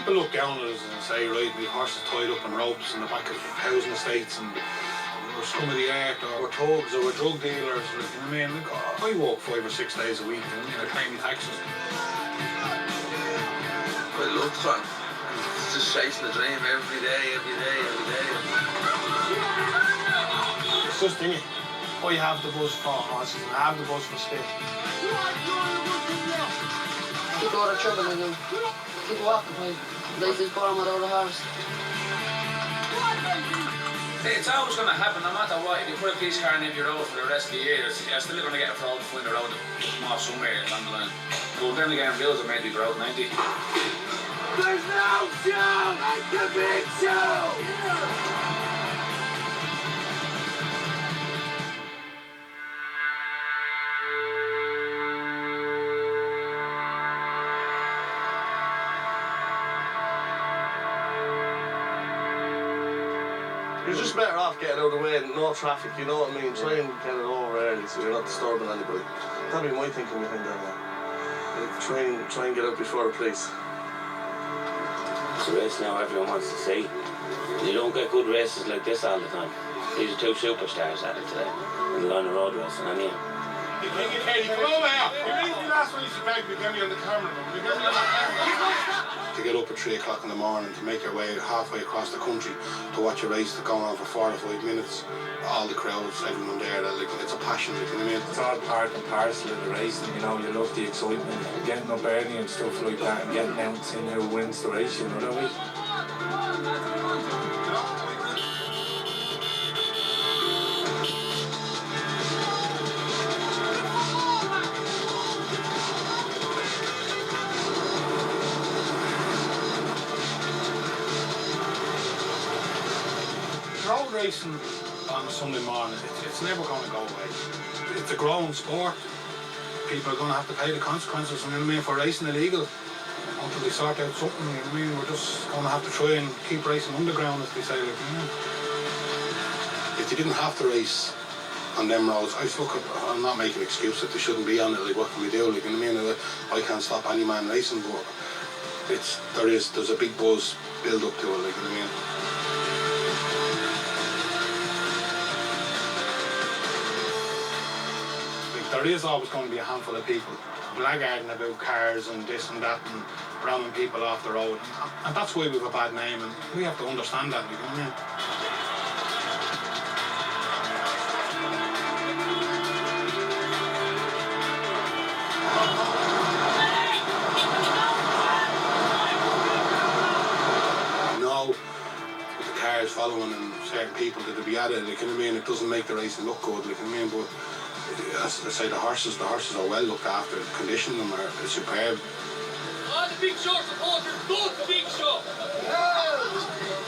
People look down at us and say, right, we have horses tied up in ropes in the back of housing estates and we're scum of the earth, or we're thugs, or we're drug dealers, like, you know what I mean? Like, I walk 5 or 6 days a week, you know what I mean? I pay my taxes. I love fun. It's just chasing the dream every day. It's just thinking, I have the buzz for horses and I have the buzz for speed. Keep out of trouble, I do. Keep occupied. Life is boring without a horse. It's always going to happen, no matter what. If you put a police car in your road for the rest of the year, you're still going to get a fraud to find the road off somewhere along the line. But then again, bills are made to be broke, 90. There's no show like the big show! You're just better off getting out of the way and no traffic, you know what I mean? Try and get it over early so you're not disturbing anybody. That'd be my thinking behind that now. Try and get out before the police. It's a race now everyone wants to see. You don't get good races like this all the time. These are two superstars at it today. In the line of road racing, anyhow. Hey, come over here. You really the last one you should beg to get me on the camera. To get up at 3 o'clock in the morning, to make your way halfway across the country to watch a race that's going on for 4 or 5 minutes, all the crowds, everyone there, like, it's a passion, like, you know what I mean? It's all part and parcel of the racing, you know, you love the excitement, getting up early and stuff like that, and getting out and seeing who wins the race, you know what I mean? Road racing on a Sunday morning, it's never going to go away. It's a growing sport. People are going to have to pay the consequences, you know what I mean, for racing illegal until they sort out something, you know what I mean. We're just going to have to try and keep racing underground, as they say, like, you know. If they didn't have to race on them roads, I'm not making an excuse that they shouldn't be on it, like, what can we do, like, you know what I mean. I can't stop any man racing, but there's a big buzz build up to it, like, you know what I mean. There is always going to be a handful of people blackguarding about cars and this and that and ramming people off the road. And that's why we have a bad name, and we have to understand that, you know what I mean? With the cars following and certain people that will be at it, like, you know what I mean? It doesn't make the racing look good, like, you know what I mean? But as I say, the horses are well looked after. The condition of them are superb. Oh, the Big Show supporters, go to Big Show!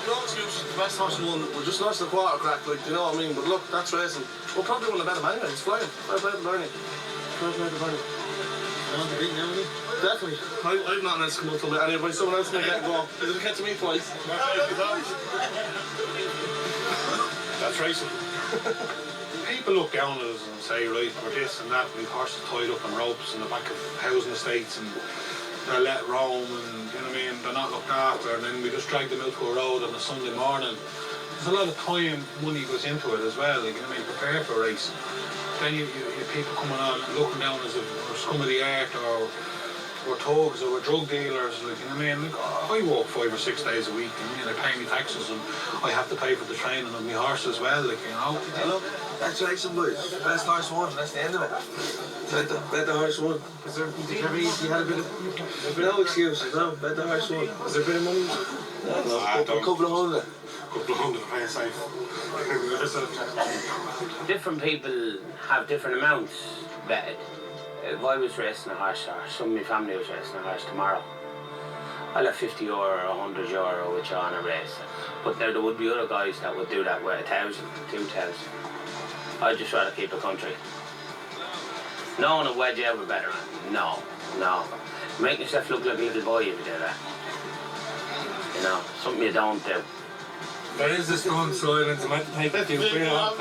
No excuses. The best horse won. We're just lost the quarter crack, like, you know what I mean? But look, that's racing. We'll probably win a better man anyway. He's flying. I've played the Bernie. You want to beat now, Definitely. I've not else to come up to anyway, but someone else may get go. It'll catch me twice. That's racing. People look down at us and say, right, we're this and that, we've horses tied up in ropes in the back of housing estates and they're let roam and, you know what I mean, they're not looked after, and then we just drag them out to a road on a Sunday morning. There's a lot of time, money goes into it as well, like, you know what I mean, prepare for a race. Then you people coming on and looking down as if we're scum of the earth, or we're thugs, or we're drug dealers, like, you know what I mean? Like, I walk 5 or 6 days a week, you know what I mean? I pay my taxes and I have to pay for the training of my horse as well, like, you know. Hello, that's racing, boys. Best horse won, that's the end of it. Bet the horse won. Is there, you had a bit of... No excuses, no, bet the horse won. Is there a bit of money? No, a couple of hundred. Couple of hundred, I say. Different people have different amounts betted. If I was racing a horse, or some of my family was racing a horse tomorrow, I'll have €50 or €100 with you on a race. But now there would be other guys that would do that with 1,000, 2,000. I'd just rather keep the country. No one will wedge you out with better man. No. Make yourself look like a little boy if you do that. You know, something you don't do. There is a strong silence. I might take that you free off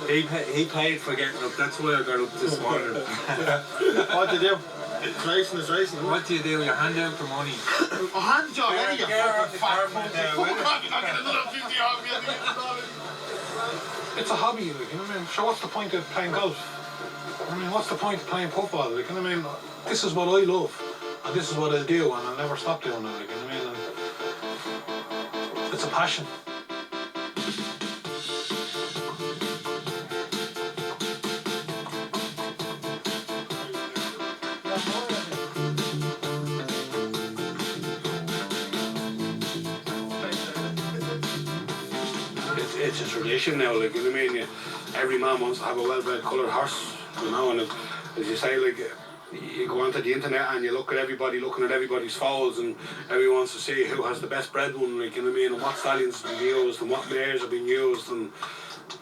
He paid for getting up. That's why I got up this morning. What'd you do? It's racing, it's racing. What do? You hand out the money. I handed you already, you fucking fat cunt. there, Fuck will you? off, you're not getting another 50 off me. It's a hobby, like, you know what I mean? So what's the point of playing golf? I mean, what's the point of playing football? Like, you know what I mean? This is what I love, and this is what I'll do, and I'll never stop doing it, like, you know what I mean? And it's a passion. It's a tradition now, like, you know what I mean? Every man wants to have a well-bred coloured horse, you know, and as you say, like, you go onto the internet and you look at everybody looking at everybody's foals, and everyone wants to see who has the best bred one, like, you know what I mean, and what stallions have been used and what mares have been used, and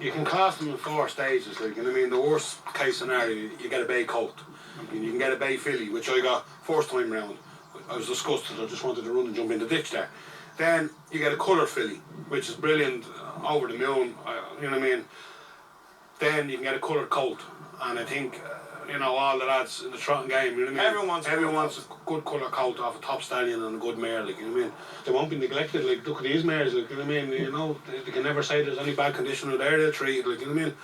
you can class them in 4 stages, like, you know what I mean? The worst case scenario, you get a bay colt, and you can get a bay filly, which I got first time round. I was disgusted, I just wanted to run and jump in the ditch there. Then you get a coloured filly, which is brilliant, over the moon, you know what I mean? Then you can get a coloured colt, and I think, you know, all the lads in the trotting game, you know what I mean? Everyone wants a good coloured colt off a top stallion and a good mare, like, you know what I mean? They won't be neglected, like, look at these mares, like, you know what I mean? You know, they can never say there's any bad condition there, they're treated, like, you know what I mean?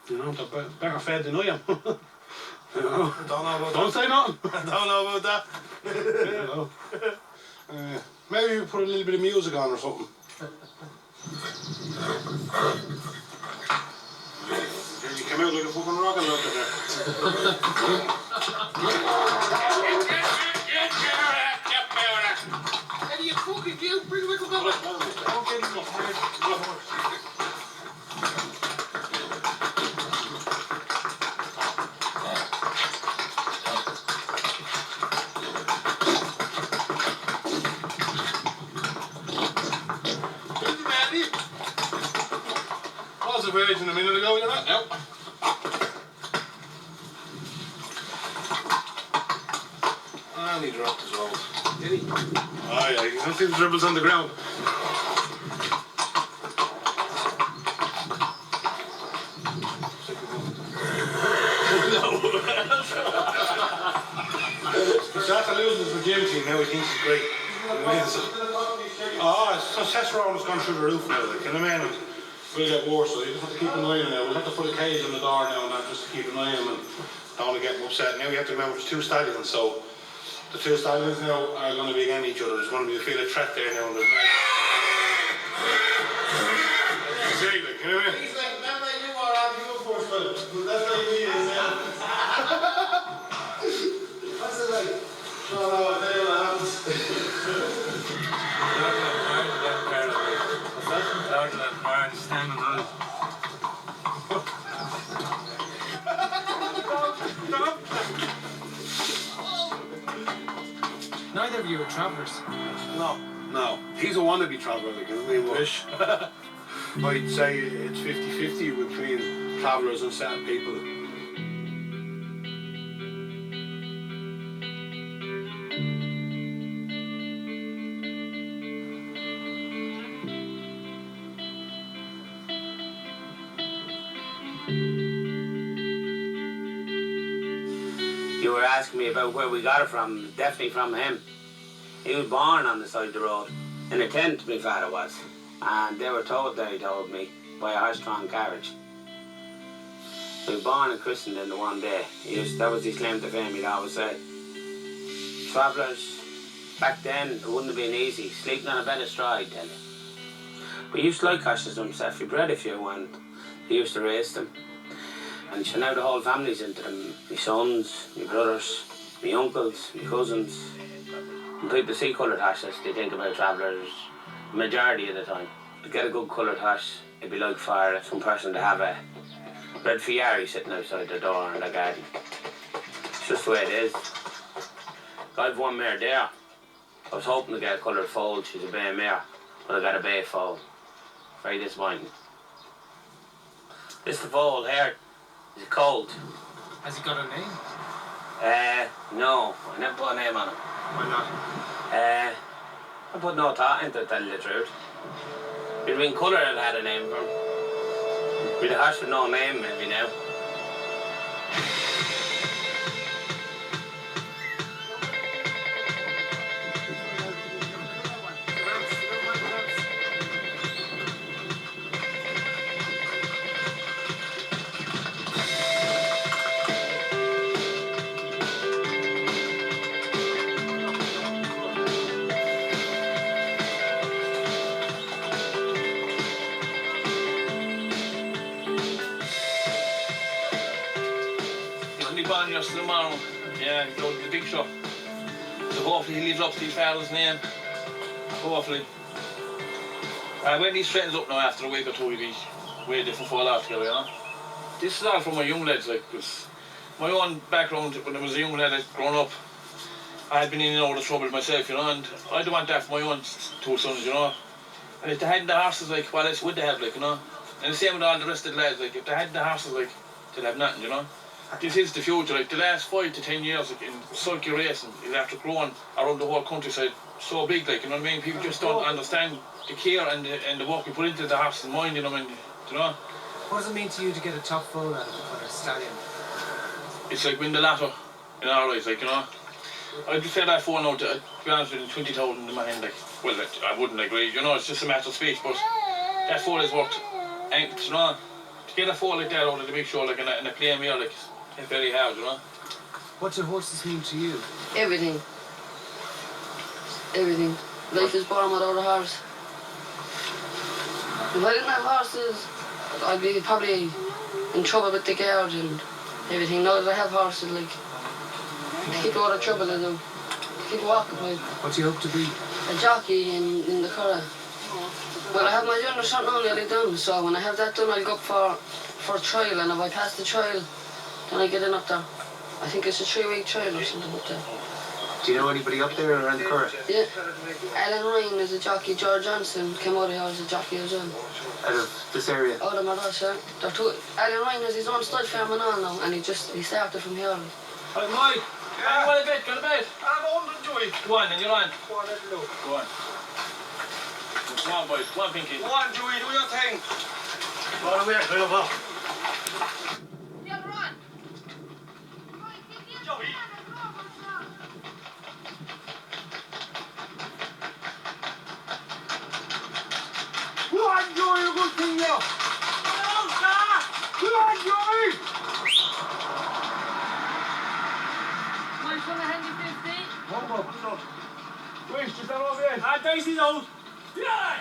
You know, they're better fed than I am. You know? Don't know about Don't say nothing. that. Don't know about that. You know? Maybe we put a little bit of music on or something. You came out like a fucking rocket looker there. Hey, you fucking cute. Bring him into the back. Don't get him up. Was a virgin a minute ago, you're not now. And he dropped his old. Did he? Oh yeah, you can see the dribbles on the ground. He's after losing his virginity, now he thinks he's great. Oh, so testosterone has gone through the roof now, like, you know what I mean? We'll get worse, so you just have to keep an eye on it. We'll have to put a cage on the door now and that, just to keep an eye on him and don't want to get him upset. Now we have to remember there's 2 stallions, so the 2 stallions now are going to be against each other. There's going to be a feel of threat there now, and there's no... See, like, you know what I mean? He's like, remember you were on the first one. That's how you mean it, yeah. What's it like? No, I'll tell you what happens. Standing on it. Neither of you are travellers. No. He's a wannabe traveller, like, you know what I mean? Wish. I'd say it's 50-50 between travellers and certain people. You were asking me about where we got it from. Definitely from him. He was born on the side of the road. In a tent, my father was. And they were told, they told me, by a horse-drawn carriage. He was born and christened in the one day. That was his claim to fame, he'd always say. Travellers, back then, it wouldn't have been easy. Sleeping on a bed of straw, I'd tell you. But he used to like horses himself. He bred a few and he used to race them. And so now the whole family's into them. My sons, my brothers, my uncles, my cousins. And people see coloured horses, they think about travellers majority of the time. To get a good coloured horse, it'd be like for some person to have a red Ferrari sitting outside their door in their garden. It's just the way it is. I've one mare there. I was hoping to get a coloured foal, she's a bay mare, but I got a bay foal. Very disappointing. This the foal here. Is it cold? Has he got a name? No, I never put a name on him. Why not? I put no thought into it, tell you the truth. If it'd been colour, I'd had a name for him. With a horse with no name, maybe now. keep on just tomorrow. Yeah, he goes to the big shop. So hopefully he lives up to his father's name. Hopefully. When these friends up now after a week or two, we'll be way different fall out together, you know. This is all from my young lads, like, cause my own background when I was a young lad, I'd grown up, I had been in and out of trouble myself, you know, and I don't want that for my own two sons, you know. And if they hadn't the horses, like, what else would they have, like, you know? And the same with all the rest of the lads, like, if they hadn't the horses, like, they'd have nothing, you know. This is the future, like, the last 5 to 10 years, like, in sulky racing, is after growing around the whole countryside so big, like, you know what I mean? People just don't understand the care and the work we put into the horse's mind, you know what I mean? You know? What does it mean to you to get a top foal out of a stallion? It's like win the lotto in our eyes, like, you know. I'd prefer that phone now to be honest with you, 20,000 in my hand, like, well, like, I wouldn't agree, you know, it's just a matter of speech, but that phone is worth, and, you know, to get a phone like that out of the big show, like, in a claim here, like, it's very hard, you know. What do horses mean to you? Everything. Everything. Life is boring without a horse. If I didn't have horses, I'd be probably in trouble with the guard and everything. Now that I have horses, like, to keep out of trouble, I do. To keep occupied. What do you hope to be? A jockey in the curragh. Well, I have my junior shot nearly done, so when I have that done, I'll go up for a trial, and if I pass the trial, then I get in up there. I think it's a 3-week trial or something up there. Do you know anybody up there around the curragh? Yeah. Alan Ryan is a jockey. George Johnson came out here as a jockey as well. Out of this area? Out of Madras, yeah. Alan Ryan has his own stud farm and all now, and he started from here. Hi, Mike. Yeah. You want a bet? Go to bed. I'm on the joy. Go on, and you're on. Go on, let's go. Go on. Come on, boys. Come on, Pinky. Go on, Joey, do your thing. Go on, away. Go on. Yeah, run. Joey. Go on, Joey, a good thing now. Go on, Joey. Mike's gonna hand you 50. One more, put it up. Wait, is that over there? Dicey's out. Yeah!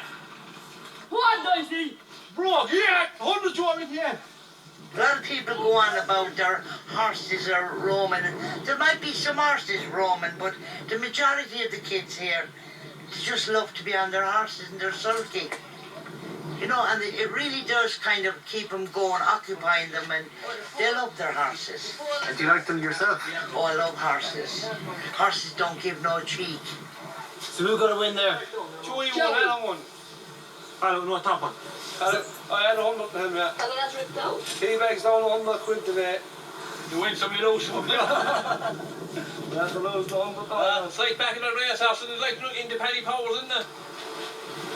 What, Dicey? Bro, yeah! 100 Joey, yeah! A lot of people go on about their horses are roaming. There might be some horses roaming, but the majority of the kids here, they just love to be on their horses and they're sulky. You know, and it really does kind of keep them going, occupying them, and they love their horses. And do you like them yourself? Oh, I love horses. Horses don't give no cheek. So who got to win there? Joey won, I won. I don't know, top one. I had 100 to him, yeah. And that's ripped out. He bags down 100 quid today. You win some, you lose some. That's a lose to 100. It's like back in the race house, and it's like in the penny powers, isn't it?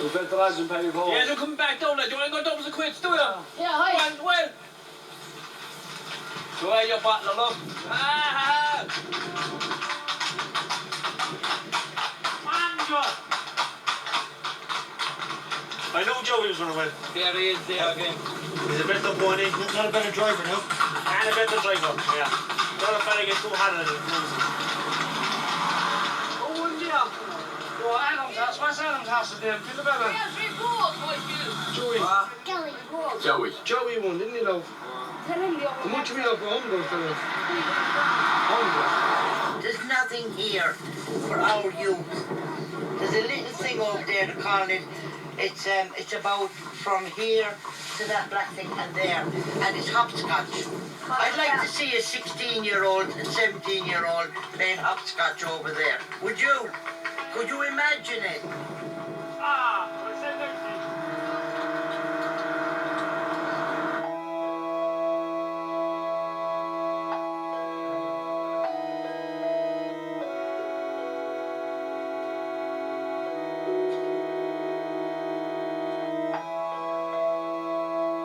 We bet the lads in Penny Paul. Yeah, they're coming back down there. Do you want to go doubles and quits, do you? Yeah, hi. Well. So are you bottling up? Ah! I know Joey was going to win. There he is, there again. He's a better boy, not a better driver now. And a better driver, yeah. Not a fella get too hot at it. Oh, wouldn't you? Well, Adam's house. What's Adam's house today? Feel the better. Joey. Joey won, didn't he, love? How much we have for home, those fellas? There's nothing here for our youth. There's a little thing over there, they're calling it. It's about from here to that black thing and there, and it's hopscotch. I'd like to see a 16-year-old and 17-year-old playing hopscotch over there. Would you? Could you imagine it? Ah, I said that.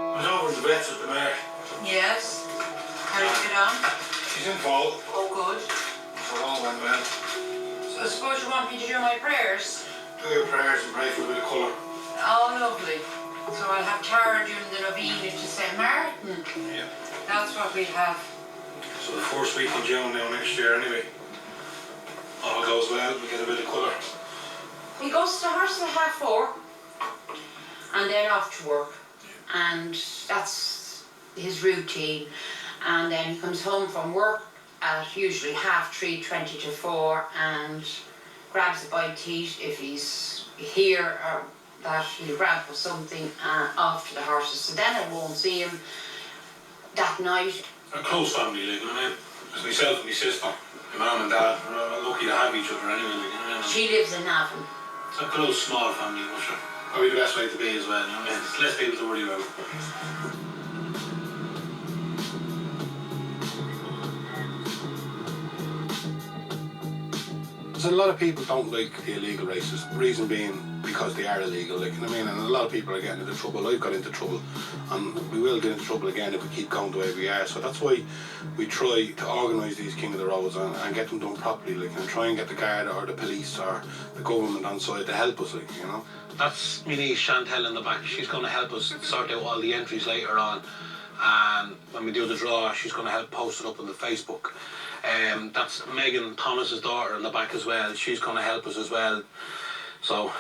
I was over in the vets at the mare. Yes. How did you get on? She's in fall. Oh, good. So all went well. So I suppose you want me to do my prayers? Do your prayers and pray for a bit of colour. Oh, lovely. So I'll have Tara doing the novena to St. Martin. Yeah. That's what we'll have. So the first week in June now next year anyway. All goes well, we get a bit of colour. He goes to the horse at 4:30 and then off to work. And that's his routine. And then he comes home from work at usually 3:30, 20 to 4, and grabs a bite to eat if he's here, or that he'll grab for something off to the horses. So then I won't see him that night. A close family, like, you know what I mean? It's myself and my sister, my mum and dad, we're lucky to have each other anyway, like, you know what I mean? She lives in Navan. It's a close, small family, but sure. Probably the best way to be as well, you know what I mean? It's less people to worry about. So a lot of people don't like the illegal races, reason being because they are illegal, like, you know what I mean? And a lot of people are getting into trouble. I've got into trouble, and we will get into trouble again if we keep going the way we are. So that's why we try to organise these King of the Roads and get them done properly, like, and try and get the guard or the police or the government on side to help us, like, you know? That's my niece Chantel in the back. She's going to help us sort out all the entries later on. And when we do the draw, she's going to help post it up on the Facebook. That's Megan Thomas's daughter in the back as well. She's going to help us as well. So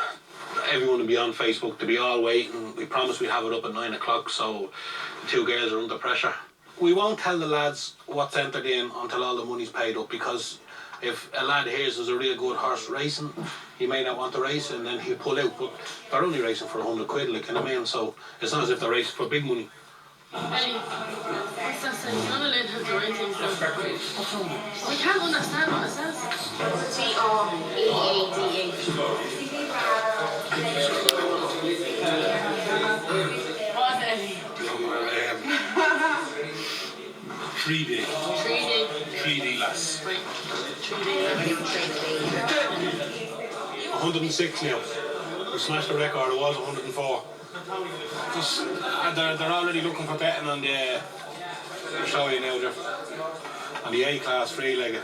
everyone will be on Facebook. They'll be all waiting. We promise we'll have it up at 9 o'clock, so the two girls are under pressure. We won't tell the lads what's entered in until all the money's paid up, because if a lad hears there's a real good horse racing, he may not want to race and then he'll pull out. But they're only racing for 100 quid, like, you know what I mean? So it's not as if they're racing for big money. Ellie, what's that saying? You're not allowed to have the right things done. We can't understand what it says. T-R-E-A-D-A. What, Ellie? 3D. 3D. 3D, lass. Right. 3D. 106 now. We smashed the record. It was 104. Just, they're already looking for betting on the. I'll show you now, Jeff. On the A-class three-legged.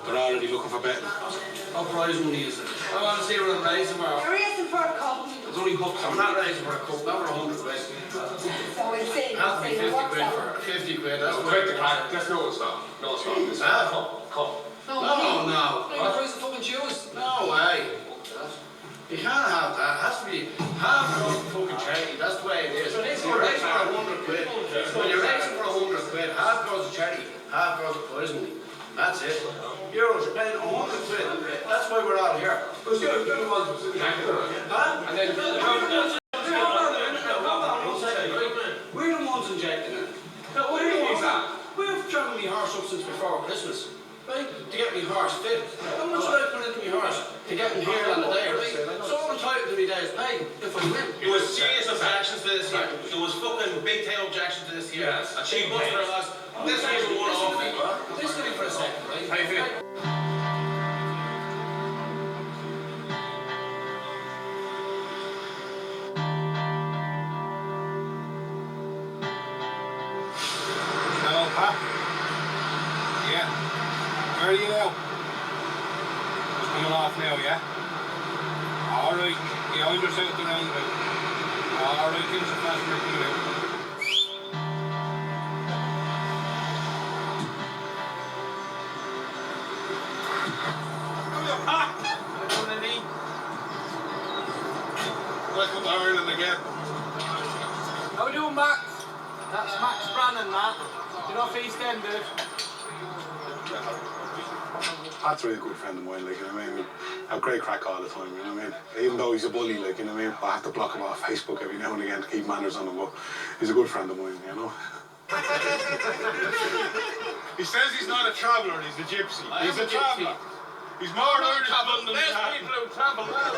They're already looking for betting. What prize money is it? I want to see what I'm raising for. You're racing for a cup. It's only bucks. I'm not raising for a cup, not for 100 quid. So it's saying, It has to be 50 quid for 50 quid. That's Quick to crack. Let's know it's not. No, it's not. It's not. Cup. No. What price of fucking shoes? No way. You can't have that. It has to be half goes to fucking charity. That's the way it is. You're racing for 100 quid. When you're racing for 100 quid, half goes to charity, half goes to prize money. That's it. Euros, you're paying 100 quid. That's why we're all here. Because you're the ones who's injected it. Huh? And then We're the ones injecting it. what do you mean that? We've traveled my horse up since before Christmas. Right? To get my horse fit. How much did I put into my horse to get him here on the day, right? So I'm entitled to my day's pay if I win. There was serious objections to this here. There was fucking big tail objections to this here. Yes. And she busted her ass. This is a one-off. Listen to me for a second, right? How you feel? Hello, Pat. Yeah. Where are you now? Just coming off now, yeah? Alright. Yeah, I'm just out the roundabout. Alright, give us a flash break coming out. Come here, Pat! Welcome to Ireland again. How we doing, Max? That's Max Brannan, Matt. You know if he's then, dude? Pat's a really good friend of mine, like, you know what I mean? We have great crack all the time, you know what I mean? Even though he's a bully, like, you know what I mean? I have to block him off Facebook every now and again to keep manners on him, but he's a good friend of mine, you know? He says he's not a traveller, he's a gypsy. He's a traveller. He's more Irish than London. There's people who travel well.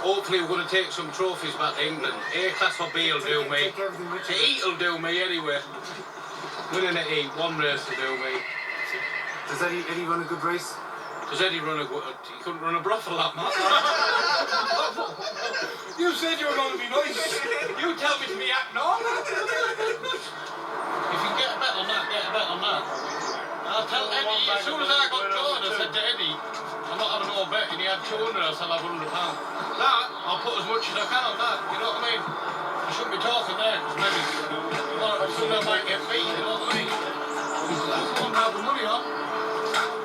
Hopefully we're going to take some trophies back to England. A-class for B will do me. The eat will do me anyway. Winning at E, one race will do me. Does Eddie run a good race? Does Eddie run a good... He couldn't run a brothel that much. You said you were going to be nice. You tell me to be acting on. If you get a bet on that, get a bet on that. I'll tell Eddie, as soon as I got told, I said to Eddie, I'm not having no bet, and he had 200, I said I'll have £100. That, I'll put as much as I can on that, you know what I mean? I shouldn't be talking there, because maybe someone might get beat, you know what I mean? That's the one to have the money on.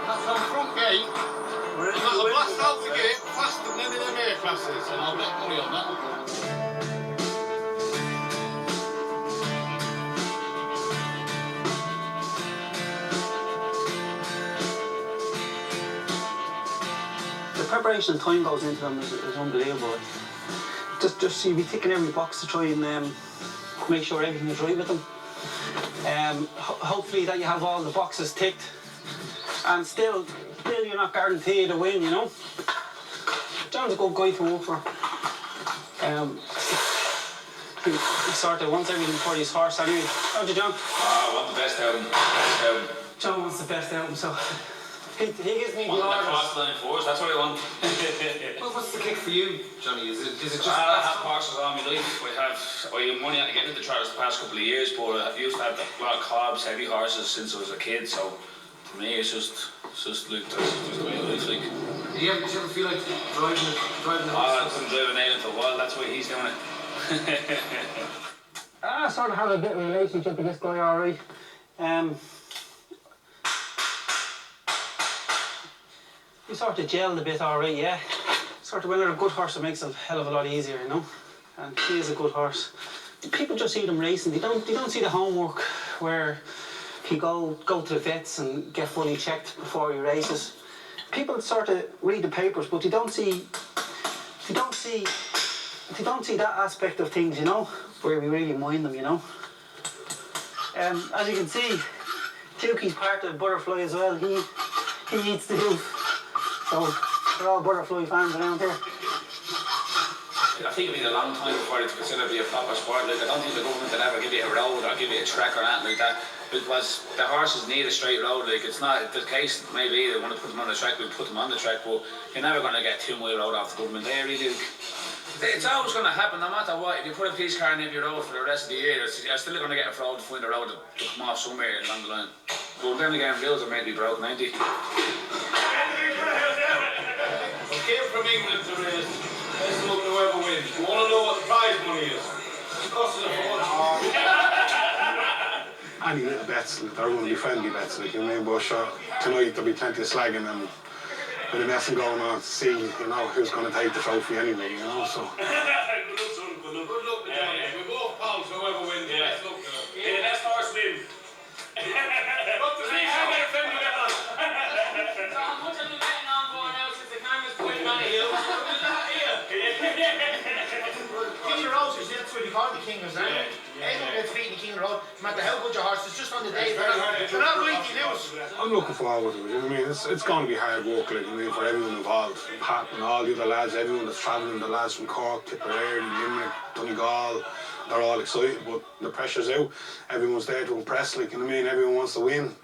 That's on front gate. I'll blast out the gate faster than any of them air classes, and I'll bet money on that. preparation and time goes into them is unbelievable. Just you'll be ticking every box to try and make sure everything is right with them. Hopefully that you have all the boxes ticked, and still you're not guaranteed a win, you know. John's a good guy to work for. He sort of wants everything for his horse anyway. How'd you, John? I want the best out of him. John wants the best out of him, so he gives me the orders. orders. Line force, that's what I want. Well, what's the kick for you, Johnny? Is it just... I have horses all my life. I have money out of getting into the trotters the past couple of years, but I used to have a lot of cobs, heavy horses since I was a kid, so to me it's just like, that's just the way I live, like. Do you ever feel like driving I couldn't drive a nail into a wall, that's why he's doing it. I sort of have a bit of a relationship with this guy, alright. We sort of gelled a bit, alright, yeah. Sort of when they're a good horse, it makes it a hell of a lot easier, you know. And he is a good horse. People just see them racing. They don't see the homework where he go to the vets and get fully checked before he races. People sort of read the papers, but they don't see that aspect of things, you know, where we really mind them, you know. As you can see, Sulky's part of Butterfly as well. He eats the hoof. So we're all Butterfly fans around here. I think it'll be a long time before it's considered to be a proper sport. Like, I don't think the government will ever give you a road or give you a track or anything like that, because the horses need a straight road. Like, it's not the case. Maybe they want to put them on the track, we'll put them on the track, but you're never going to get a 2-mile road off the government. They really, it's always going to happen, no matter what. If you put a police car in every road for the rest of the year, you're still going to get a fraud to find a road to come off somewhere along the line. But then again, wheels are maybe broken, ain't they? I came from England to race. Let's look whoever wins. I want to know what the prize money is. It costs a fortune. Any little bets, they're going to be friendly bets, like, you know, but sure, tonight there'll be plenty of slagging and a bit of messing going on to see, you know, who's going to take the trophy anyway, you know, so. Good luck, son. Good luck to Johnny. We both pals, whoever wins. Yeah. Best luck to them. Yeah, best horse win. Look to see how many friends you get on. So how much are we betting on going out since the camera's pointing on it? King of the Road, that's what you call the King, isn't it? Anyone gets beaten the King of the Road, no matter how good your horse is, just on the day. They're not right, you lose. I'm looking forward to it, you know what I mean? It's going to be hard work, like, I mean, for everyone involved. Pat and all the other lads, everyone that's travelling, the lads from Cork, Tipperary, Limerick, Donegal, they're all excited, but the pressure's out. Everyone's there to impress, like, you know what I mean? Everyone wants to win.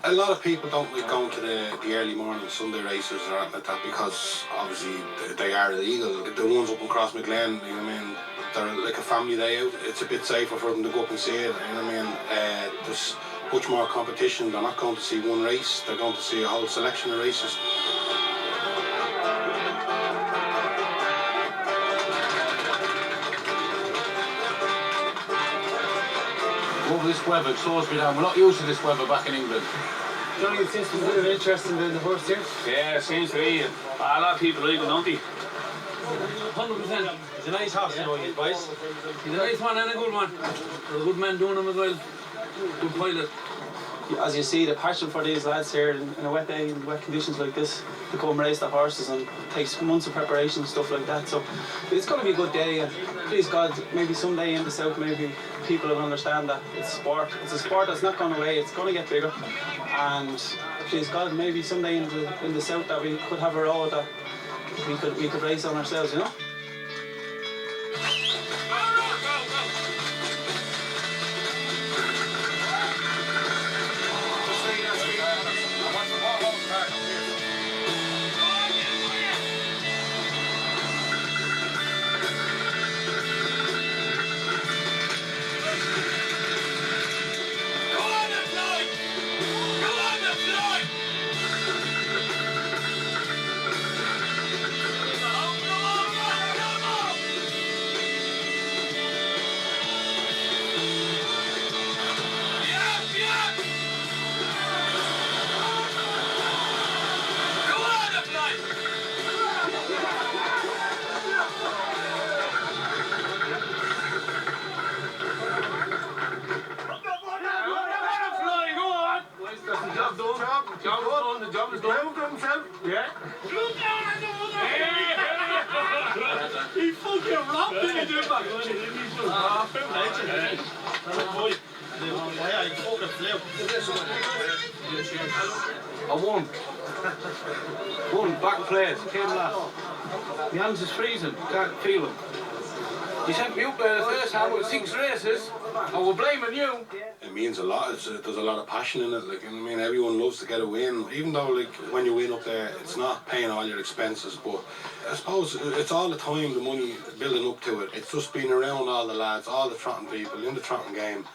A lot of people don't like going to the early morning Sunday races or anything like that, because obviously they are illegal. The ones up in Crossmaglen, you know what I mean, they're like a family day out. It's a bit safer for them to go up and see it, you know what I mean. There's much more competition. They're not going to see one race, they're going to see a whole selection of races. All this weather slows me down. We're not used to this weather back in England. Johnny, it seems to be a bit of interest in the horse here. Yeah, it seems to be. A lot of people like it, don't they? 100%. He's a nice horse, you know, boys. He's a nice one and a good one. There's a good man doing him as well. Good pilot. As you see, the passion for these lads here in a wet day, in wet conditions like this, to come race the horses, and it takes months of preparation and stuff like that. So it's going to be a good day, and please God, maybe someday in the south, maybe people will understand that it's sport. It's a sport that's not going away. It's going to get bigger, and please God, maybe someday in the south that we could have a road that we could race on ourselves, you know. job done. The job is done. himself. Yeah. He fucking robbed me, dude. I won. Back place, came last. My hands is freezing, can't feel them. You sent me up there the first time with 6 races. I was blaming you. It means a lot. There's a lot of passion in it. Like, I mean, everyone loves to get a win. Even though, like, when you win up there, it's not paying all your expenses. But I suppose it's all the time, the money building up to it. It's just being around all the lads, all the trotting people in the trotting game,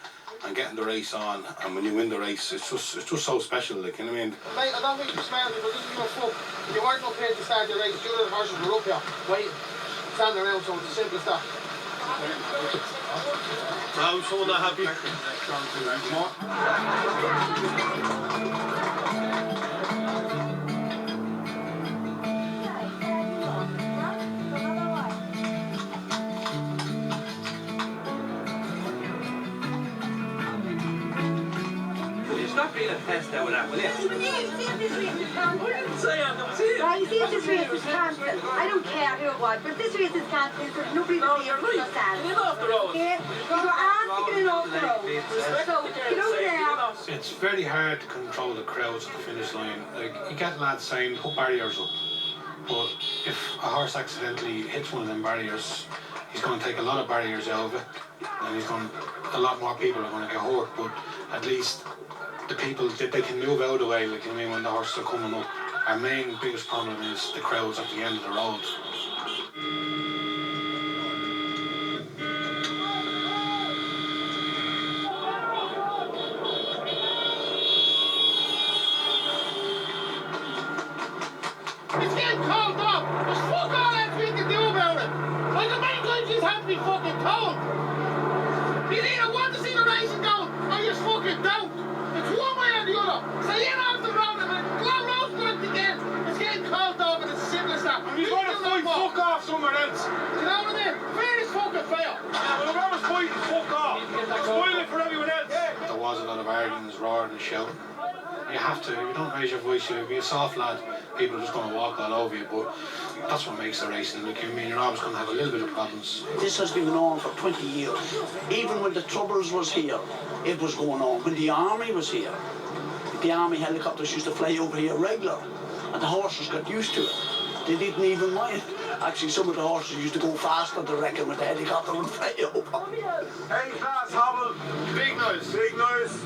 and getting the race on. And when you win the race, it's just so special. Like, you know what I mean? Mate, I don't think you're smart, but doesn't give a fuck. You weren't up here to start the race. The other horses were up here, waiting, standing around. So it's as simple as that. I'm so not happy. Stop being a pest over that, will you? Right, you see if this race is cancelled. I don't care who it was, but this race is cancelled, so nobody will be able to understand. Get off the road. Okay? You were asked to get off the road. So, get over there. It's very hard to control the crowds at the finish line. Like, you get lads saying, put barriers up. But if a horse accidentally hits one of them barriers, he's going to take a lot of barriers out of it. And a lot more people are going to get hurt. But at least the people, they can move out of the way, like, I mean, when the horses are coming up. Our main biggest problem is the crowds at the end of the road. It's getting cold off. There's fuck all else we can do about it. Like, the main times he's had to be fucking told. You either want to see the racing going, or you fucking don't. It's one way or the other. So you're off the road and glow road's going again. It's getting cold off and it's as simple as that. And he's going to fight fuck off somewhere else. You know what I mean? Fair is fucking fair. Yeah, but whoever's fighting, fuck off. Spoil it for everyone else. There was a lot of arguments, roaring and shouting. You have to, if you don't raise your voice, you'll be a soft lad, people are just going to walk all over you, but that's what makes the racing. Like, I mean, you're always going to have a little bit of problems. This has been going on for 20 years. Even when the Troubles was here, it was going on. When the army was here, the army helicopters used to fly over here regular, and the horses got used to it. They didn't even mind. Actually, some of the horses used to go faster, I reckon, with the helicopter would fly over. Hey, class, Hobble. Big noise. Big noise.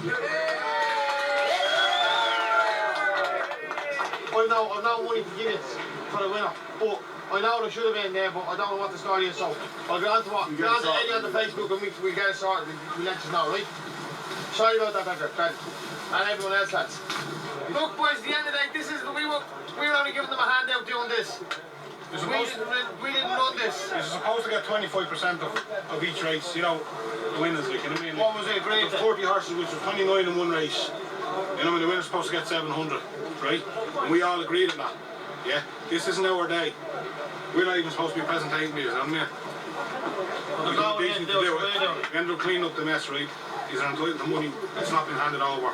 I've no money to give it for the winner, but I know there should have been there, but I don't know what the story is, so I'll get on to what? Get on to Eddie on the Facebook and we'll get it sorted, we'll let you know, right? Sorry about that, Becker, and everyone else, lads. Look, boys, at the end of the day, we were only giving them a handout doing this. We didn't run this. You're supposed to get 25% of each race, you know, the winners, like, you know what I mean? What was it agreed to? 40 horses, which was 29 in one race. You know, when the winner's supposed to get 700, right? And we all agreed on that. Yeah? This isn't our day. We're not even supposed to be presenting these, aren't we? We ended up cleaning up the mess, right? These are entitled to money. It's not been handed over.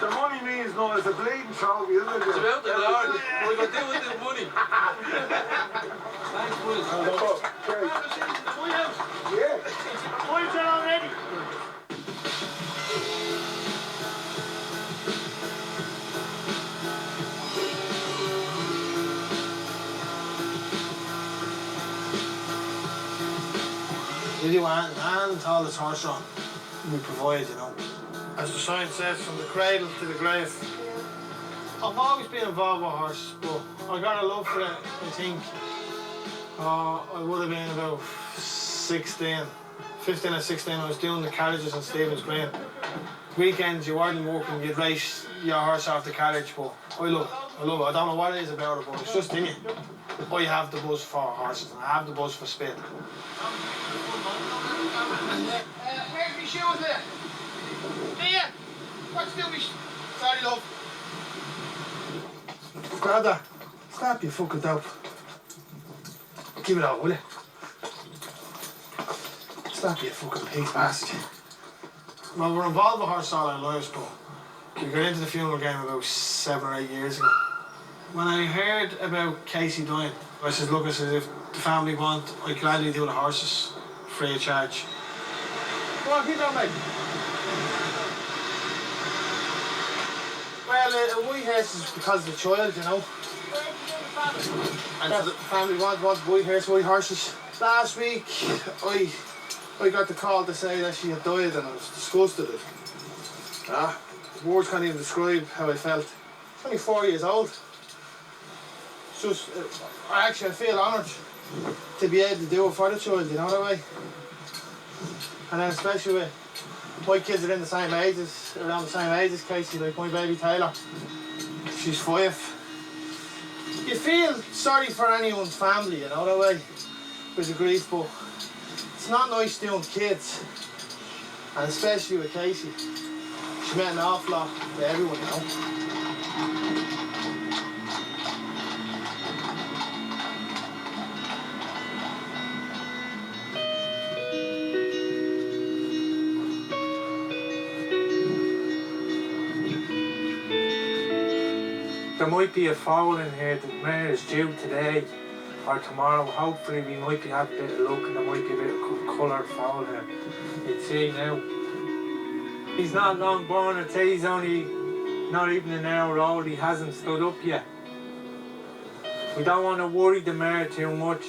The money means no, it's a bleeding trophy, isn't it? It's about the Lord. What we got to do with the money? Thanks, boys. Yeah. Points are already. We do and all this horse run we provide, you know. As the sign says, from the cradle to the grave. I've always been involved with horses, but I got a love for it, I think. I would have been about 15 or 16, I was doing the carriages on Stephen's Green. Weekends you weren't working, you'd race your horse off the carriage, but I love it. I don't know what it is about it, but it's just in you. I have the buzz for horses, and I have the buzz for speed. Where's my shoes there? Here! What's doing me? Sorry, love. Grab that. Stop, you fucking dope. Give it out, will you? Stop, you fucking pig bastard. Well, we're involved with horse all our lives, but We got into the funeral game about 7 or 8 years ago. When I heard about Casey dying, I said, look, I said, if the family want, I'd gladly do the horses free of charge. Come on, keep on, mate. Well, a white horse is because of the child, you know. And so the family wants white horses. Last week, I got the call to say that she had died and I was disgusted. Words can't even describe how I felt. I was only 4 years old. It's just, I feel honoured to be able to do it for the child, you know that way? And then especially with my kids are in the same ages, around the same age as Casey, like my baby Taylor. She's 5. You feel sorry for anyone's family, you know that way, with the grief, but it's not nice doing kids. And especially with Casey. She meant an awful lot to everyone, you know. There might be a foal in here, the mare is due today or tomorrow. Hopefully we might be having a bit of luck and there might be a bit of coloured foal here. You'd see now. He's not long born, I'd say he's only not even an hour old, he hasn't stood up yet. We don't want to worry the mare too much.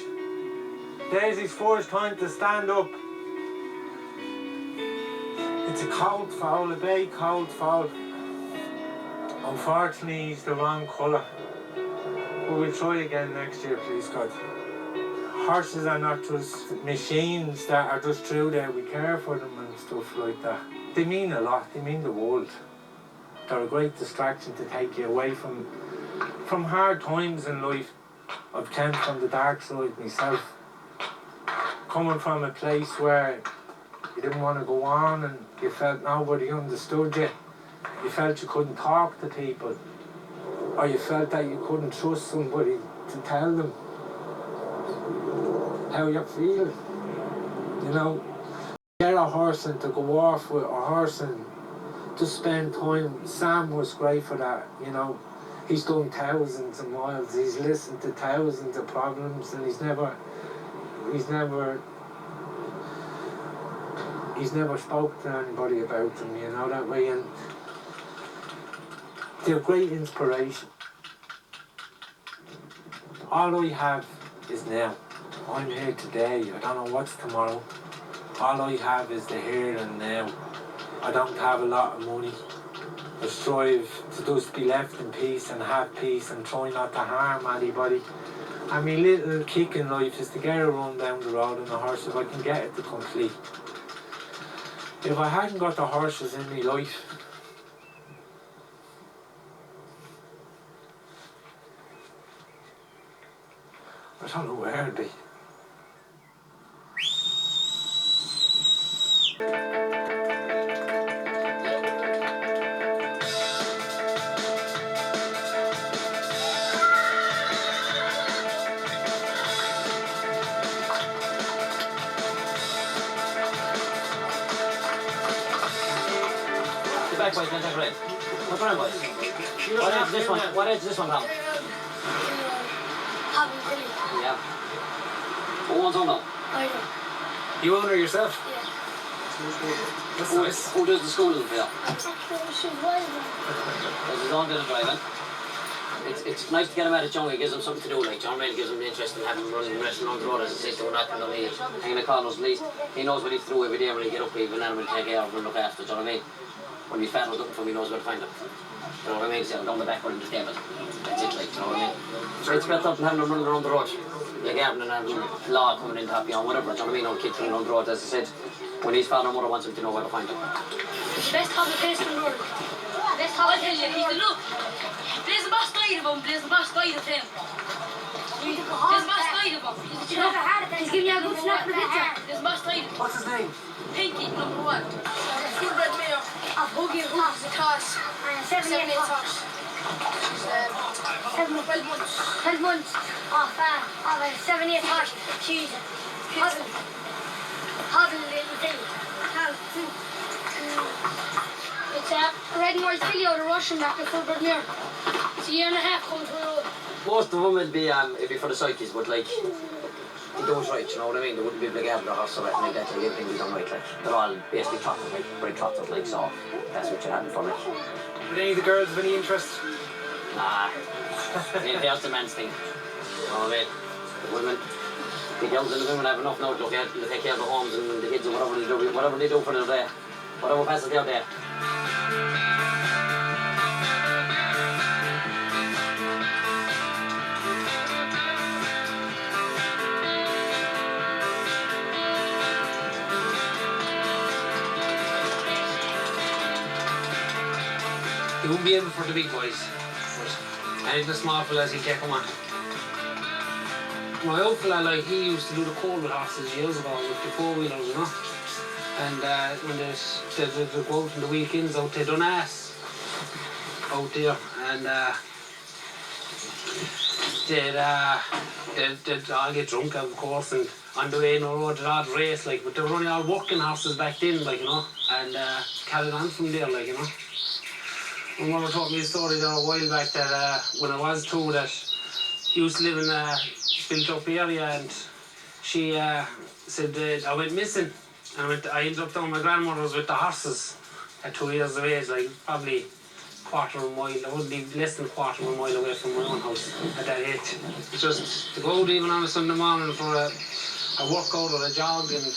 Daisy's first time to stand up. It's a cold foal, a very cold foal. Unfortunately, he's the wrong colour. But we'll try again next year, please God. Horses are not just machines that are just through there. We care for them and stuff like that. They mean a lot. They mean the world. They're a great distraction to take you away from hard times in life. I've come from the dark side myself. Coming from a place where you didn't want to go on and you felt nobody understood you. You felt you couldn't talk to people, or you felt that you couldn't trust somebody to tell them how you feel. You know, get a horse and to go off with a horse and just spend time. Sam was great for that, you know. He's done thousands of miles, he's listened to thousands of problems, and he's never spoke to anybody about them, you know, that way. And they're a great inspiration. All I have is now. I'm here today. I don't know what's tomorrow. All I have is the here and now. I don't have a lot of money. I strive to just be left in peace and have peace and try not to harm anybody. And my little kick in life is to get a run down the road on a horse if I can get it to complete. If I hadn't got the horses in my life, I don't know where I'd be. Get back, boys, don't take red. What's wrong, boys? What age is this one? What age is this one, pal? Yeah. Who owns now? I know. You own her yourself? Yeah. That's nice. Who does the schooling for you? She's driving. Does his own bit of driving? It's nice to get him out of young. It gives him something to do, like, do you know what I mean? It gives him the interest in having him running the rest around the road as a sister or nothing on the hanging the corners at least. He knows what he's through every day when he get up, even animal to take care of him and look after, do you know what I mean? When he's fat or looking for him, he knows where to find him. You know what I mean? So I'm down the back with him to stay with him. That's it, like, do you know what I mean? So it's better than having him running around the road. Like having an law coming in to happy on whatever, do you know what I mean? Or kids running around the road, as I said. When his father and mother wants him to know where to find him. The best hobby place in the world. Best hobby. I tell you, he's the look. There's the best side of him, there's the best side of him. There's the best side of him. He's giving you a good snap for the picture. There's the best side of him. What's his name? Pinky, number 1. Full-bred mare. A buggy and hooves, a toss. 7-8 toss. She's 12 months. 12 months of a 7-8 toss. She's hoddle little thing. It's a red and white filly out of Russian back at Fulbert Muir. It's a year and a half coming to the road. Most of them would be for the Sulkies, but like, he does right, you know what I mean? They wouldn't be able to get the horse or anything like that, like everything be done right, like. They're all basically trotted, like, bred trotted, like, so that's what you're having for, like. Would any of the girls have any interest? Nah. That's the man's thing. You know what I mean? The women, the girls and the women have enough now to look at, to take care of the homes and the kids and whatever they do for their day. Whatever passes their day. He won't be able for the big boys, but any of the small fellas he'll take them on. My old fella, like, he used to do the coal with horses years ago with the four-wheelers, you know. And when they go out on the weekends out to Dunass, out there, and they'd all get drunk, of course, and on the way in the road they'd all race, like, but they were only all working horses back then, like, you know, and carried on from there, like, you know. My mother told me a story there a while back that when I was two, that he used to live in a built-up area, and she said I went missing, and I ended up down my grandmother's with the horses at 2 years of age, like probably quarter of a mile. I wouldn't be less than a quarter of a mile away from my own house at that age. It's just to go out even on a Sunday morning for a workout or a jog, and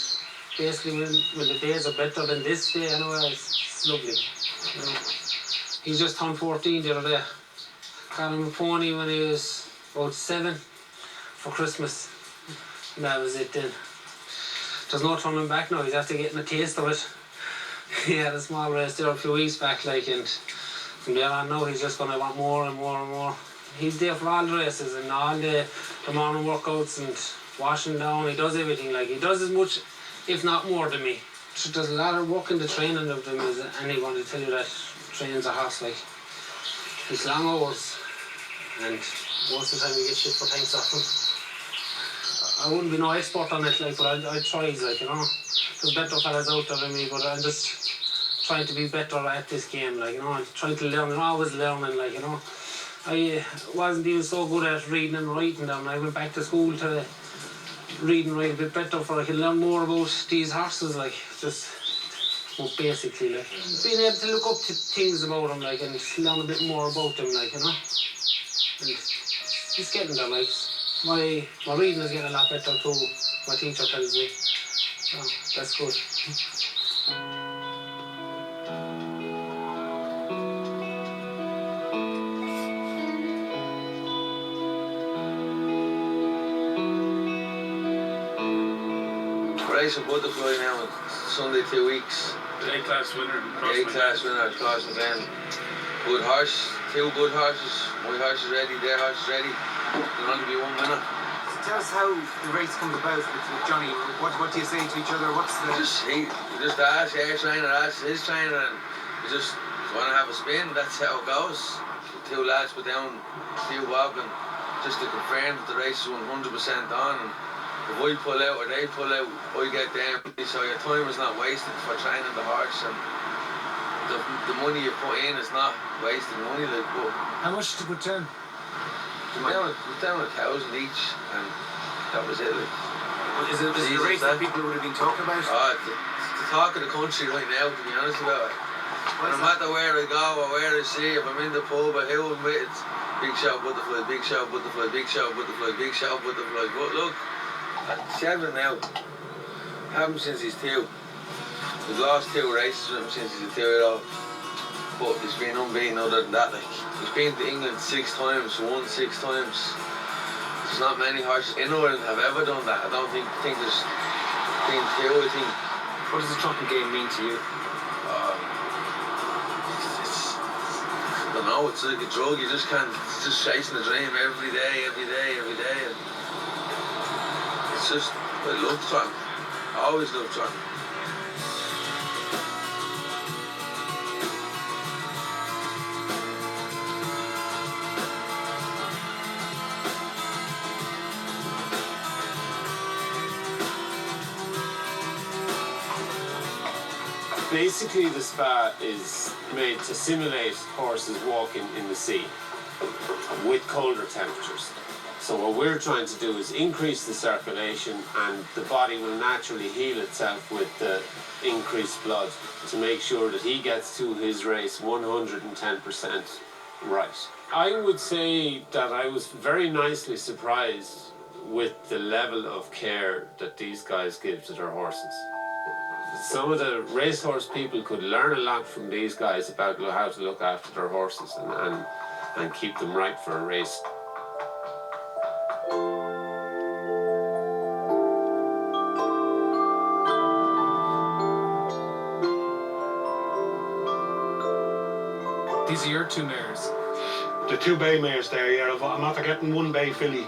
basically when the days are better than this day, anyway, it's lovely. You know. He just turned 14 the other day. Got him a pony when he was about 7 for Christmas. And that was it then. There's no turning back now, he's after getting a taste of it. He had a small race there a few weeks back, like, and from there on now he's just going to want more and more and more. He's there for all the races and all the morning workouts and washing down. He does everything, like, he does as much, if not more than me. So there's a lot of work in the training of them, as anyone to tell you that trains a horse, like. It's long hours, and most of the time you get shit for thanks off him. I wouldn't be no expert on it, like, but I tried, like, you know. There's better fellas out there than me, but I'm just trying to be better at this game, like, you know. I'm trying to learn, and always learning, like, you know. I wasn't even so good at reading and writing them. I went back to school to read and write a bit better for I could learn more about these horses, like, just, well, basically, like, being able to look up to things about them, like, and learn a bit more about them, like, you know. And it's getting there, like. My reading is getting a lot better too, my teacher tells me. So that's good. Racing butterfly now, Sunday 2 weeks. The A-class winner. A-class winner, cross and then. Good horse, 2 good horses. My horse is ready, their horse is ready. There'll only be 1 winner. Tell us how the race comes about with Johnny. What do you say to each other? What's the... You just ask your trainer, ask his trainer, and you just want to have a spin. That's how it goes. The 2 lads put down a few bob, and just to confirm that the race is 100% on. And if I pull out or they pull out, I get them. So your time is not wasted for training the horse, and the money you put in is not wasting money. Like, but how much did you put down? Down 1,000 each, and that was it. Like. Is it a race that people would have been talking about? The talk of the country right now, to be honest about it. No matter where I go or where I see, if I'm in the pub or who I'm with, it's big shout butterfly, big shout butterfly, big shout butterfly, big shout butterfly. But look, at 7 now, haven't since he's 2. We've lost 2 races with him since he's a 2-year-old. But he's been unbeaten other than that. Like, he's been to England 6 times, won 6 times. There's not many horses in Ireland have ever done that. I don't think there's been 2, I think. What does the trumpet game mean to you? I don't know, it's like a drug. You just can't, it's just chasing a dream every day. And it's just, I love trotting. I always love trotting. Basically, the spa is made to simulate horses walking in the sea with colder temperatures. So what we're trying to do is increase the circulation, and the body will naturally heal itself with the increased blood to make sure that he gets to his race 110% right. I would say that I was very nicely surprised with the level of care that these guys give to their horses. Some of the racehorse people could learn a lot from these guys about how to look after their horses and keep them right for a race. These are your two mares. The two bay mares there, yeah. I'm after getting one bay filly.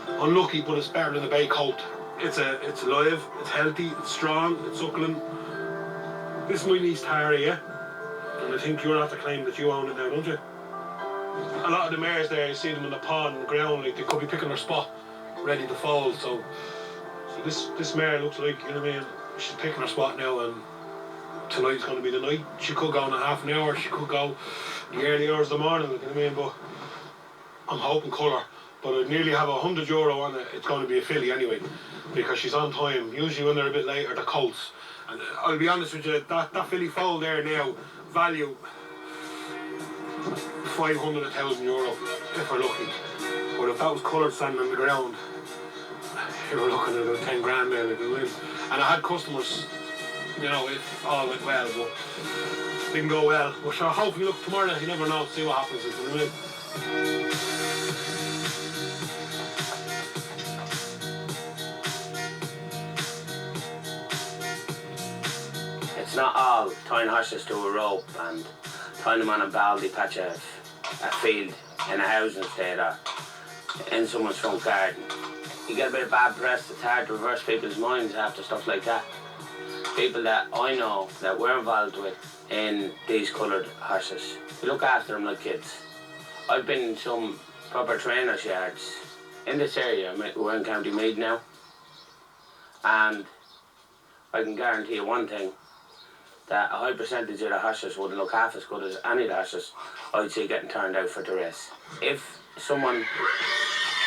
Unlucky, but it's better than a bay colt. It's live, it's healthy, it's strong, it's suckling. This is my niece Tara, yeah? And I think you're after claiming that you own it now, don't you? A lot of the mares there, you see them in the pond and the ground, like they could be picking their spot, ready to foal. So this mare looks like, you know what I mean, she's picking her spot now, and tonight's going to be the night. She could go in a half an hour, she could go in the early hours of the morning, you know what I mean, but I'm hoping colour. But I'd nearly have €100 on it. It's going to be a filly anyway, because she's on time. Usually when they're a bit later, the colts. And I'll be honest with you, that filly foal there now, value €500 to €1,000 if we're lucky. But if that was coloured standing on the ground, you were looking at about 10 grand there to go in. And I had customers, you know, if all went well, but didn't go well. But sure, hopefully, look, tomorrow, you never know, see what happens, you know what I mean? It's not all tying horses to a rope and tying them on a baldy patch of a field in a housing estate or in someone's front garden. You get a bit of bad press, it's hard to reverse people's minds after stuff like that. People that I know that we're involved with in these coloured horses, we look after them like kids. I've been in some proper trainers' yards in this area. We're in County Meath now, and I can guarantee you one thing, that a high percentage of the horses wouldn't look half as good as any of the horses I'd see getting turned out for the race. If someone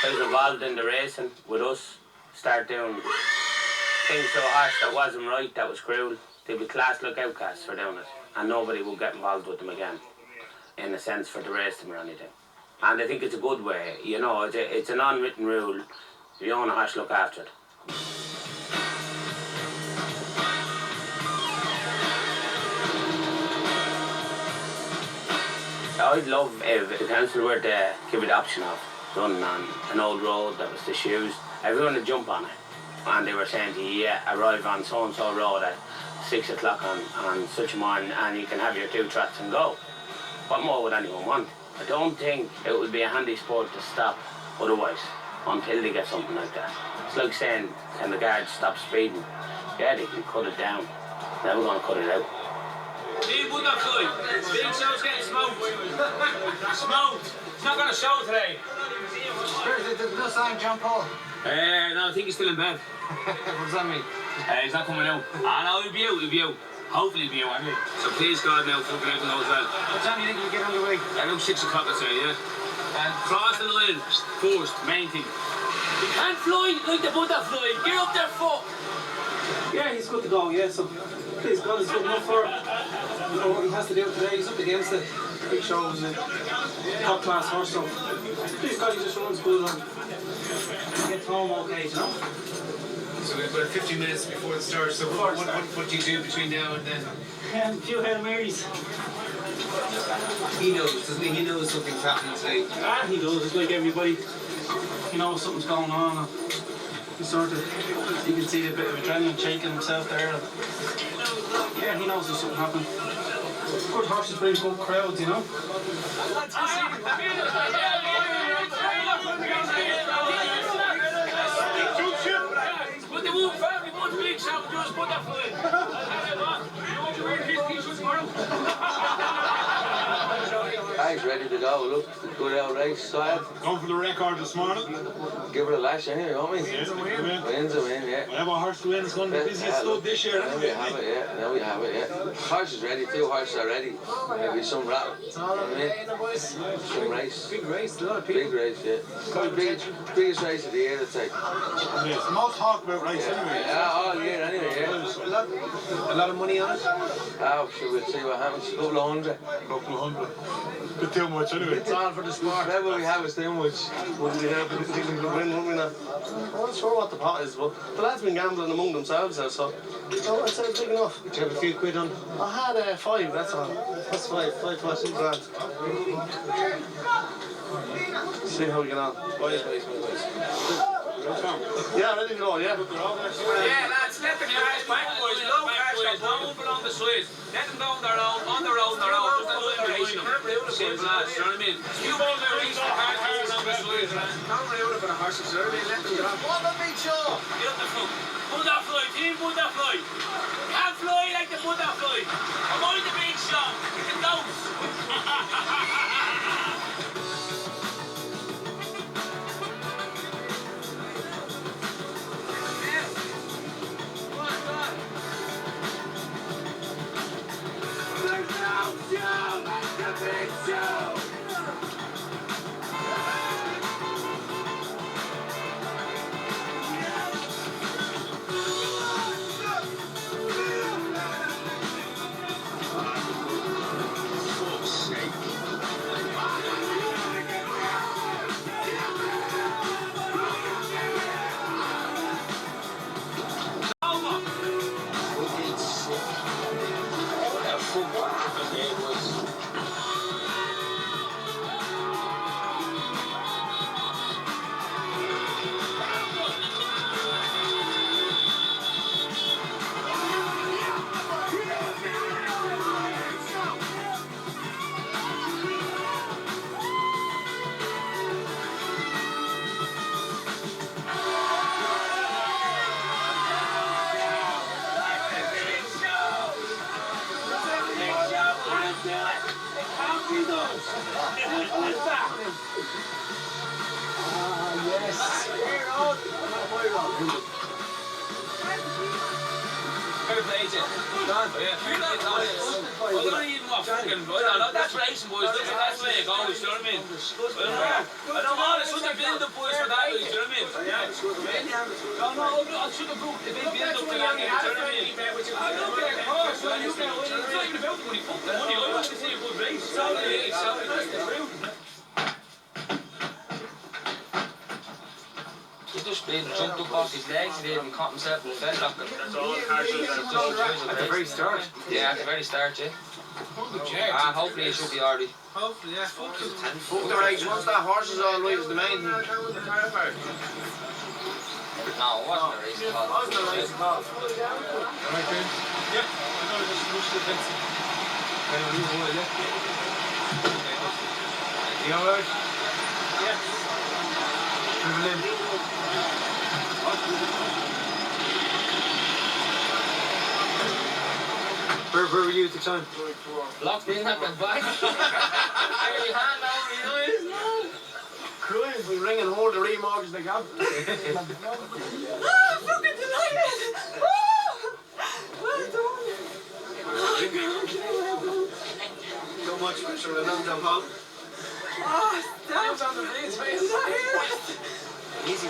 who's involved in the racing with us start doing things to a horse that wasn't right, that was cruel, they'd be classed like outcasts for doing it, and nobody would get involved with them again, in a sense, for the race them or anything. And I think it's a good way, you know, it's an unwritten rule. If you own a horse, look after it. I'd love if the council were to give it the option of running on an old road that was disused. Everyone would jump on it. And they were saying to you, yeah, arrive on so-and-so road at 6 o'clock on such a morning and you can have your 2 trots and go. What more would anyone want? I don't think it would be a handy sport to stop otherwise until they get something like that. It's like saying, can the guards stop speeding? Yeah, they can cut it down. Never going to cut it out. Leave would not fly. Big show's getting smoked. Smoked. It's not going to show today. There's no sign John Paul. No, I think he's still in bed. What does that mean? He's not coming out. No, he'll be out. Hopefully he'll be out anyway. So please God now, fucking everything goes well. What time do you think we'll get underway? Around 6 o'clock, I'd say, yeah. And cross the line first, main thing. You can't fly like the butterfly. Get up there, fuck. Yeah, he's good to go, yeah, so please God, he's good enough for you know what he has to do today. He's up against it. Big Show was a top class horse, so please God, he just runs good and gets home okay, you know. So we've got 15 minutes before the start, so what do you do between now and then? A few Hail Marys. He knows, doesn't he? He knows something's happening today. He does, it's like everybody. He knows something's going on. And he sort of, you can see a bit of adrenaline shaking himself there. And yeah, he knows there's something happening. Good horses bring good crowds, you know. But they won't very much big shout, just butterfly. You want to wear his t-shirt tomorrow? Hey, ready to go. Look, good out race. Side. Going for the record this morning. Give it a lash anyway, won't we? Wins a win. Wins a win, yeah. Whatever horse to win is going to be the busiest stud this year Now we anyway. have it, yeah. Now we have it, yeah. Horse is ready, 2 horses are ready. Maybe some rattle. You know what I mean? Some race. Big race, a lot of people. Big race, yeah. Probably biggest race of the year, I'd say. It's the most talked about race anyway. Yeah, all year anyway, yeah. A lot of money on it. Oh, sure, we'll see what happens. A couple of hundred. Bit too much anyway. It's all for the sport. Whatever we have is too much. Wouldn't be there for the team to win, wouldn't we not? I'm not sure what the pot is, but the lads been gambling among themselves now, so I'd say it's big enough. Did you have a few quid on? I had 5, that's all. That's 5 grand. See how we get on. Boys. Yeah, ready to go, yeah. Yeah, lads, let them guys back, boys. No cash, no move along the sides. Let them go on their own, just a little racing them. Simple as, you know what I mean? You won't do these hard cars on the sides, man. Don't rule it for the horses, early, let them get on. What the big show? Get up the front. Butterfly, team butterfly. Can't fly like the butterfly. Avoid the big show. You can go. That's racing, boys. That's the way it goes, you know what I mean? I don't want to shoot the build up, boys, for that, you know what I mean? I'll shoot the book, the big build up for that, you know what I mean? I don't care, of course, it's not even about the money, fuck the money, I want to see a good race. Exactly, that's the truth. He just jumped up off his legs, he didn't caught himself in the fedlock. At the very start? Yeah, at the very start, yeah. Hopefully it should be alright. Hopefully, yeah. Fuck the race, once that horse is all right, is the main thing. No, it wasn't a race call. Wasn't a race call. Right, Ben? Yeah. I know I just pushed the fence. You alright? Yeah. Where were you at the time? Locked in at the back. Your hand over your eyes. Crying, we ring and hold the remortgage they got. Fucking delighted! Well done! So much pressure on them, Paul. Oh, Name's on the blades, face. Did I hear it? Easy,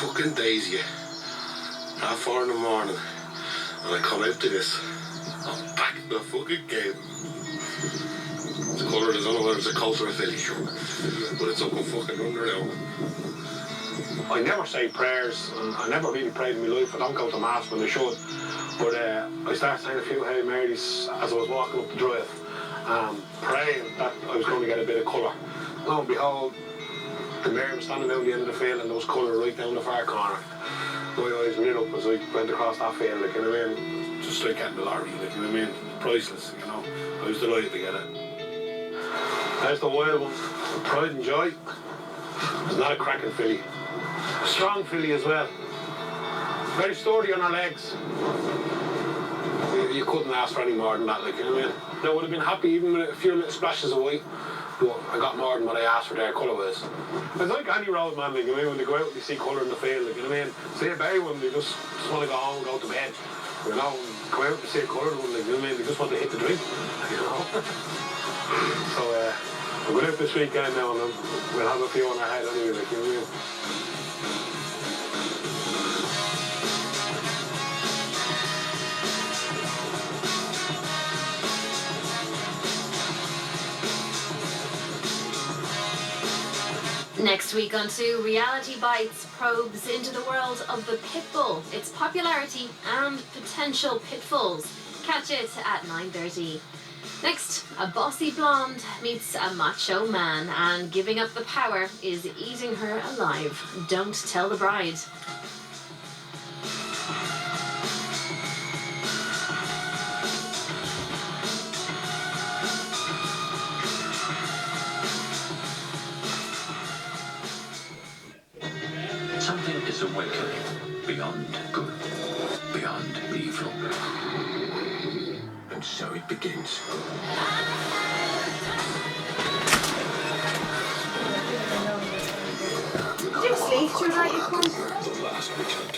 Fucking days, yeah. 4:30 in the morning, and I come out to this. I'm back in the fucking game. It's coloured, I don't know whether it's a colt or a filly, but it's up and fucking under now. I never say prayers, and I never really prayed in my life. I don't go to mass when I should. But I started saying a few Hail Marys as I was walking up the drive, praying that I was going to get a bit of colour. Lo and behold, the mare was standing down the end of the field and there was colour right down the far corner. My eyes lit up as I went across that field, like, you know what I mean? Just like getting the lorry, like, you know what I mean? Priceless, you know? I was delighted to get it. There's the wild one. Pride and joy. It's not a cracking filly. A strong filly as well. Very sturdy on her legs. You couldn't ask for any more than that, like, you know what I mean? I would have been happy even with a few little splashes of white, but I got more than what I asked for their colour-wise. It's like any road man, like, you know, when they go out and they see colour in the field, like, you know what I mean? See a bay one, they just want to go home and go to bed. You know, and go out and see a coloured one, like, you know what I mean? They just want to hit the drink, you know? So, we're going out this weekend now and we'll have a few on our head anyway, like, you know what I mean? Next week on 2, Reality Bites probes into the world of the pit bull, its popularity and potential pitfalls. Catch it at 9:30. Next, a bossy blonde meets a macho man and giving up the power is eating her alive. Don't tell the bride. Something is awakening beyond good, beyond evil. And so it begins. Did you sleep through that, you cunt? The last witch hunt.